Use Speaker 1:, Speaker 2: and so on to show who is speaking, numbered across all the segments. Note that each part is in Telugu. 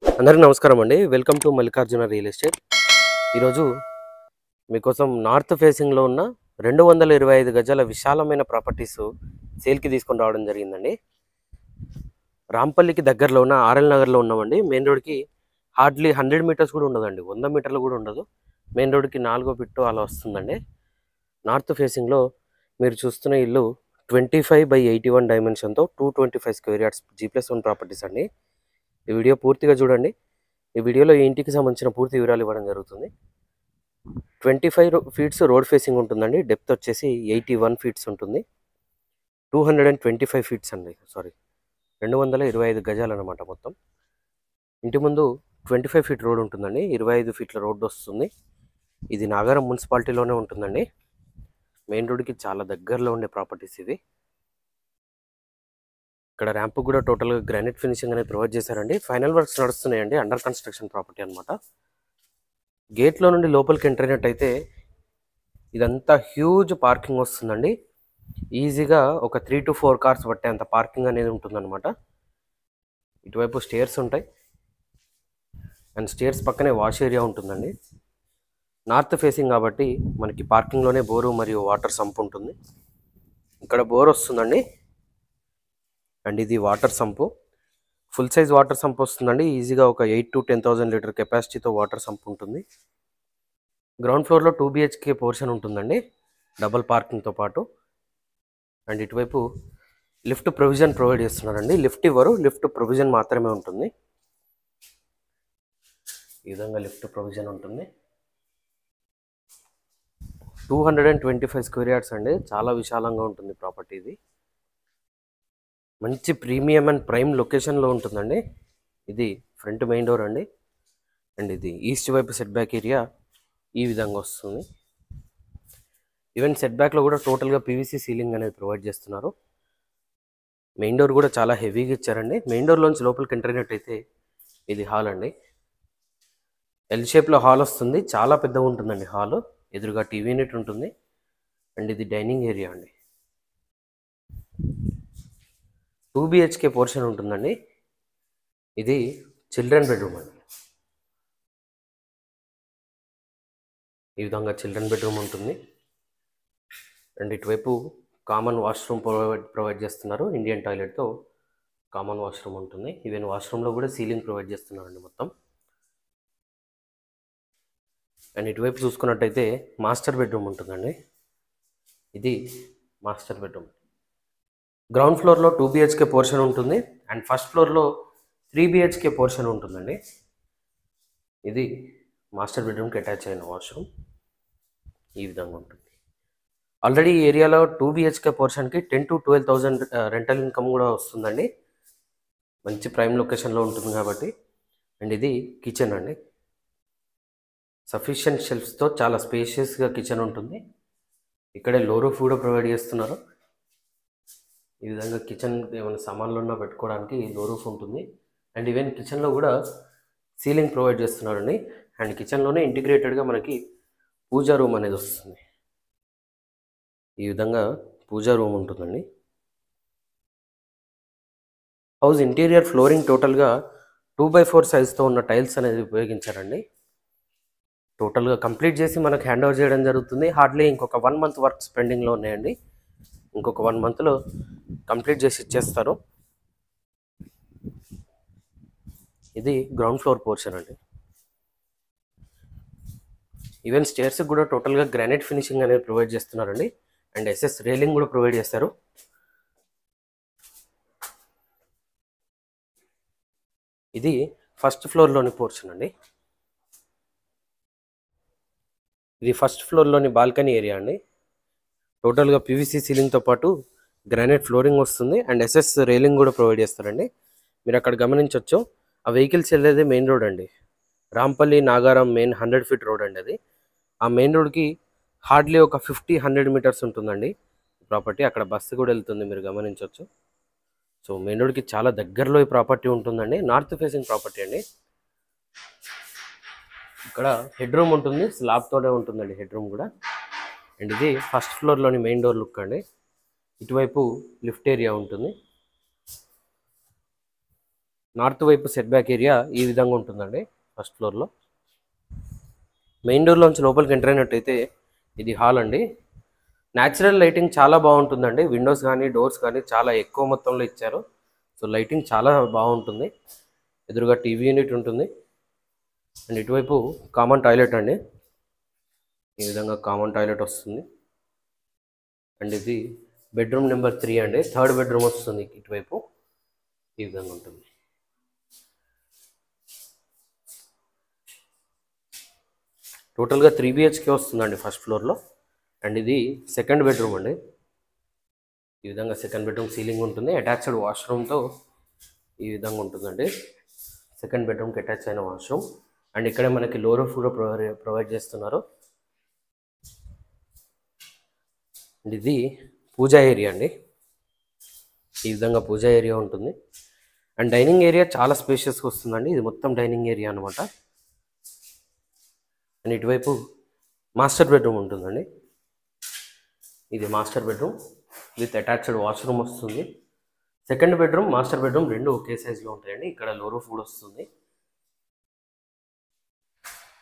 Speaker 1: అందరికీ నమస్కారం అండి. Welcome to Mallikarjuna real estate. ఈరోజు మీకోసం నార్త్ ఫేసింగ్లో ఉన్న 225 గజాల విశాలమైన ప్రాపర్టీస్ సేల్కి తీసుకొని రావడం జరిగిందండి. రాంపల్లికి దగ్గరలో ఉన్న ఆర్ఎల్ నగర్లో ఉన్నామండి. మెయిన్ రోడ్కి హార్డ్లీ 100 మీటర్స్ కూడా ఉండదండి, 100 మీటర్లు కూడా ఉండదు. మెయిన్ రోడ్కి 4వ బిట్టు అలా వస్తుందండి. నార్త్ ఫేసింగ్లో మీరు చూస్తున్న ఇల్లు 25/81 డైమెన్షన్తో 225 స్క్వేర్ యార్డ్స్ G+1 ప్రాపర్టీస్ అండి. ఈ వీడియో పూర్తిగా చూడండి. ఈ వీడియోలో ఈ ఇంటికి సంబంధించిన పూర్తి వివరాలు ఇవ్వడం జరుగుతుంది. 25 ఫీట్స్ రోడ్ ఫేసింగ్ ఉంటుందండి. డెప్త్ వచ్చేసి 81 ఫీట్స్ ఉంటుంది. 225 ఫీట్స్ అండి, 225 గజాలు అనమాట మొత్తం. ఇంటి ముందు 25 ఫీట్ రోడ్ ఉంటుందండి. 25 ఫీట్ల రోడ్డు వస్తుంది. ఇది నాగారం మున్సిపాలిటీలోనే ఉంటుందండి. మెయిన్ రోడ్కి చాలా దగ్గరలో ఉండే ప్రాపర్టీస్ ఇవి. ఇక్కడ ర్యాంప్ కూడా టోటల్గా గ్రానైట్ ఫినిషింగ్ అనేది ప్రొవైడ్ చేశారండి. ఫైనల్ వర్క్స్ నడుస్తున్నాయండి. అండర్ కన్స్ట్రక్షన్ ప్రాపర్టీ అనమాట. గేట్లో నుండి లోపలికి ఎంటర్ అయినట్టయితే ఇదంతా హ్యూజ్ పార్కింగ్ వస్తుందండి. ఈజీగా ఒక 3 to 4 కార్స్ పట్టే అంత పార్కింగ్ అనేది ఉంటుందన్నమాట. ఇటువైపు స్టేర్స్ ఉంటాయి అండ్ స్టేర్స్ పక్కనే వాష్ ఏరియా ఉంటుందండి. నార్త్ ఫేసింగ్ కాబట్టి మనకి పార్కింగ్లోనే బోరు మరియు వాటర్ సంప్ ఉంటుంది. ఇక్కడ బోర్ వస్తుందండి అండ్ ఇది water sump. Full size water sump వస్తుందండి. ఈజీగా ఒక 8 to 10,000 లీటర్ కెపాసిటీతో వాటర్ సంప్ ఉంటుంది. గ్రౌండ్ ఫ్లోర్లో 2 BHK పోర్షన్ ఉంటుందండి, డబల్ పార్కింగ్తో పాటు. అండ్ ఇటువైపు లిఫ్ట్ ప్రొవిజన్ ప్రొవైడ్ చేస్తున్నారండి. లిఫ్ట్ ఇవ్వరు, లిఫ్ట్ ప్రొవిజన్ మాత్రమే ఉంటుంది. ఈ విధంగా లిఫ్ట్ ప్రొవిజన్ ఉంటుంది. 225 స్క్వేర్ యార్డ్స్ అండి. చాలా విశాలంగా ఉంటుంది ప్రాపర్టీ ఇది. మంచి ప్రీమియం అండ్ ప్రైమ్ లొకేషన్లో ఉంటుందండి. ఇది ఫ్రంట్ మెయిన్ డోర్ అండి. అండ్ ఇది ఈస్ట్ వైపు సెట్ బ్యాక్ ఏరియా ఈ విధంగా వస్తుంది. ఈవెన్ సెట్ బ్యాక్లో కూడా టోటల్గా PVC సీలింగ్ అనేది ప్రొవైడ్ చేస్తున్నారు. మెయిన్ డోర్ కూడా చాలా హెవీగా ఇచ్చారండి. మెయిన్ డోర్లోంచి లోపలికి ఎంటర్ అయినట్టయితే ఇది హాల్ అండి. ఎల్ షేప్లో హాల్ వస్తుంది. చాలా పెద్దగా ఉంటుందండి హాల్. ఎదురుగా టీవీ యూనిట్ ఉంటుంది. అండ్ ఇది డైనింగ్ ఏరియా అండి. 2 BHK పోర్షన్ ఉంటుందండి. ఇది చిల్డ్రన్ బెడ్రూమ్ అండి. ఈ విధంగా చిల్డ్రన్ బెడ్రూమ్ ఉంటుంది. అండ్ ఇటువైపు కామన్ వాష్రూమ్ ప్రొవైడ్ చేస్తున్నారు. ఇండియన్ టాయిలెట్తో కామన్ వాష్రూమ్ ఉంటుంది. ఈవెన్ వాష్రూమ్లో కూడా సీలింగ్ ప్రొవైడ్ చేస్తున్నారండి మొత్తం. అండ్ ఇటువైపు చూసుకున్నట్టయితే మాస్టర్ బెడ్రూమ్ ఉంటుందండి. ఇది మాస్టర్ బెడ్రూమ్. గ్రౌండ్ ఫ్లోర్లో 2 BHK పోర్షన్ ఉంటుంది అండ్ ఫస్ట్ ఫ్లోర్లో 3 BHK పోర్షన్ ఉంటుందండి. ఇది మాస్టర్ బెడ్రూమ్కి అటాచ్ అయిన వాష్రూమ్. ఈ విధంగా ఉంటుంది. ఆల్రెడీ ఈ ఏరియాలో 2 BHK పోర్షన్కి 10 to 12,000 రెంటల్ ఇన్కమ్ కూడా వస్తుందండి. మంచి ప్రైమ్ లొకేషన్లో ఉంటుంది కాబట్టి. అండ్ ఇది కిచెన్ అండి. సఫిషియెంట్ షెల్ఫ్స్తో చాలా స్పేషియస్గా కిచెన్ ఉంటుంది. ఇక్కడే లో రూఫ్ కూడా ప్రొవైడ్ చేస్తున్నారు. ఈ విధంగా కిచెన్ ఏమైనా సామాన్లు ఉన్నా పెట్టుకోవడానికి లో రూఫ్ ఉంటుంది. అండ్ ఈవెన్ కిచెన్లో కూడా సీలింగ్ ప్రొవైడ్ చేస్తున్నారండి. అండ్ కిచెన్లోనే ఇంటిగ్రేటెడ్గా మనకి పూజా రూమ్ అనేది వస్తుంది. ఈ విధంగా పూజా రూమ్ ఉంటుందండి. హౌస్ ఇంటీరియర్ ఫ్లోరింగ్ టోటల్గా 2x4 సైజ్తో ఉన్న టైల్స్ అనేది ఉపయోగించారండి. టోటల్గా కంప్లీట్ చేసి మనకు హ్యాండ్ ఓవర్ చేయడం జరుగుతుంది. హార్డ్లీ ఇంకొక 1 month వర్క్స్ పెండింగ్లో ఉన్నాయండి. ఇంకొక 1 monthలో కంప్లీట్ చేసి ఇచ్చేస్తారు. ఇది గ్రౌండ్ ఫ్లోర్ పోర్షన్ అండి. ఈవెన్ స్టేర్స్ కూడా టోటల్గా గ్రానైట్ ఫినిషింగ్ అనేది ప్రొవైడ్ చేస్తున్నారండి. అండ్ SS రైలింగ్ కూడా ప్రొవైడ్ చేస్తారు. ఇది ఫస్ట్ ఫ్లోర్లోని పోర్షన్ అండి. ఇది ఫస్ట్ ఫ్లోర్లోని బాల్కనీ ఏరియా అండి. టోటల్గా PVC సీలింగ్తో పాటు గ్రానైట్ ఫ్లోరింగ్ వస్తుంది అండ్ SS రైలింగ్ కూడా ప్రొవైడ్ చేస్తారండి. మీరు అక్కడ గమనించవచ్చు. ఆ వెహికల్స్ వెళ్ళేది మెయిన్ రోడ్ అండి. Rampalli Nagaram main 100 feet road అండి అది. ఆ మెయిన్ రోడ్కి హార్డ్లీ ఒక 50-100 మీటర్స్ ఉంటుందండి ప్రాపర్టీ. అక్కడ బస్సు కూడా వెళ్తుంది, మీరు గమనించవచ్చు. సో మెయిన్ రోడ్కి చాలా దగ్గరలో ఈ ప్రాపర్టీ ఉంటుందండి. నార్త్ ఫేసింగ్ ప్రాపర్టీ అండి. ఇక్కడ హెడ్ రూమ్ ఉంటుంది, స్లాబ్తోనే ఉంటుందండి హెడ్ రూమ్ కూడా. అండ్ ఇది ఫస్ట్ ఫ్లోర్లోని మెయిన్ డోర్ లుక్ అండి. ఇటువైపు లిఫ్ట్ ఏరియా ఉంటుంది. నార్త్ వైపు సెట్ బ్యాక్ ఏరియా ఈ విధంగా ఉంటుందండి. ఫస్ట్ ఫ్లోర్లో మెయిన్ డోర్లోంచి లోపలికి ఎంటర్ అయినట్టయితే ఇది హాల్ అండి. న్యాచురల్ లైటింగ్ చాలా బాగుంటుందండి. విండోస్ కానీ డోర్స్ కానీ చాలా ఎక్కువ మొత్తంలో ఇచ్చారు. సో లైటింగ్ చాలా బాగుంటుంది. ఎదురుగా టీవీ యూనిట్ ఉంటుంది. అండ్ ఇటువైపు కామన్ టాయిలెట్ అండి. ఈ విధంగా కామన్ టాయిలెట్ వస్తుంది. అండ్ ఇది బెడ్రూమ్ నెంబర్ 3 అండి. థర్డ్ బెడ్రూమ్ వస్తుంది ఇటువైపు. ఈ విధంగా ఉంటుంది. టోటల్గా 3 BHK వస్తుందండి ఫస్ట్ ఫ్లోర్లో. అండ్ ఇది సెకండ్ బెడ్రూమ్ అండి. ఈ విధంగా సెకండ్ బెడ్రూమ్ సీలింగ్ ఉంటుంది. అటాచ్డ్ వాష్రూమ్తో ఈ విధంగా ఉంటుందండి. సెకండ్ బెడ్రూమ్కి అటాచ్ అయిన వాష్రూమ్. అండ్ ఇక్కడే మనకి లో రూఫ్ కూడా ప్రొవైడ్ చేస్తున్నారు. అండ్ ఇది పూజా ఏరియా అండి. ఈ విధంగా పూజా ఏరియా ఉంటుంది. అండ్ డైనింగ్ ఏరియా చాలా స్పేషియస్గా వస్తుందండి. ఇది మొత్తం డైనింగ్ ఏరియా అనమాట. అండ్ ఇటువైపు మాస్టర్ బెడ్రూమ్ ఉంటుందండి. ఇది master bedroom with attached washroom వస్తుంది. సెకండ్ బెడ్రూమ్ మాస్టర్ బెడ్రూమ్ రెండు ఒకే సైజులో ఉంటాయండి. ఇక్కడ లో రూఫ్ కూడా వస్తుంది.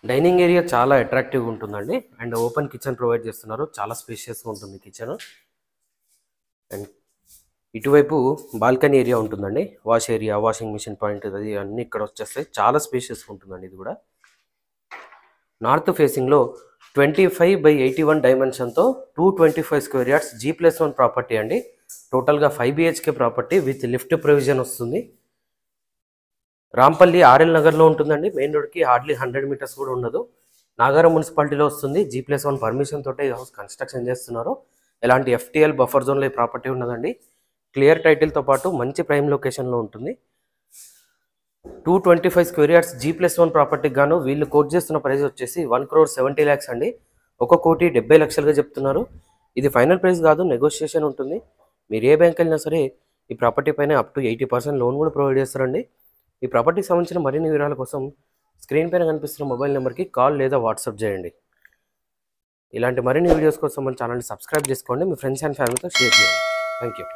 Speaker 1: డైనింగ్ ఏరియా చాలా అట్రాక్టివ్గా ఉంటుందండి. అండ్ ఓపెన్ కిచెన్ ప్రొవైడ్ చేస్తున్నారు. చాలా స్పేషియస్గా ఉంటుంది కిచెన్. అండ్ ఇటువైపు బాల్కనీ ఏరియా ఉంటుందండి. Wash area, washing machine point, అది అన్నీ ఇక్కడ వచ్చేస్తాయి. చాలా స్పేషియస్గా ఉంటుందండి ఇది కూడా. నార్త్ ఫేసింగ్లో 25/81 డైమెన్షన్తో 225 స్క్వేర్ యార్డ్స్ G+1 ప్రాపర్టీ అండి. టోటల్గా 5 BHK property with lift provision వస్తుంది. రాంపల్లి ఆర్ఎల్ నగర్లో ఉంటుందండి. మెయిన్ రోడ్కి హార్డ్లీ 100 మీటర్స్ కూడా ఉండదు. నాగారం మున్సిపాలిటీలో వస్తుంది. G+1 పర్మిషన్ తోటే హౌస్ కన్స్ట్రక్షన్ చేస్తున్నారు. ఎలాంటి FTL బఫర్ జోన్లో ఈ ప్రాపర్టీ ఉన్నదండి. క్లియర్ టైటిల్తో పాటు మంచి ప్రైమ్ లొకేషన్లో ఉంటుంది. 225 స్క్వేర్ యార్డ్స్ G+1 ప్రాపర్టీకి గాను వీళ్ళు కోట్ చేస్తున్న ప్రైస్ వచ్చేసి 1,70 lakhs అండి. 1,70,00,000గా చెప్తున్నారు. ఇది ఫైనల్ ప్రైస్ కాదు, నెగోషియేషన్ ఉంటుంది. మీరు ఏ బ్యాంక్ వెళ్ళినా సరే ఈ ప్రాపర్టీ పైన అప్ టు 80% లోన్ కూడా ప్రొవైడ్ చేస్తారండి. ఈ ప్రాపర్టీకి సంబంధించిన మరిన్ని వివరాల కోసం స్క్రీన్ పైన కనిపిస్తున్న మొబైల్ నెంబర్కి కాల్ లేదా వాట్సాప్ చేయండి. ఇలాంటి మరిన్ని వీడియోస్ కోసం మన ఛానల్ని సబ్స్క్రైబ్ చేసుకోండి. మీ ఫ్రెండ్స్ అండ్ ఫ్యామిలీతో షేర్ చేయండి. Thank you.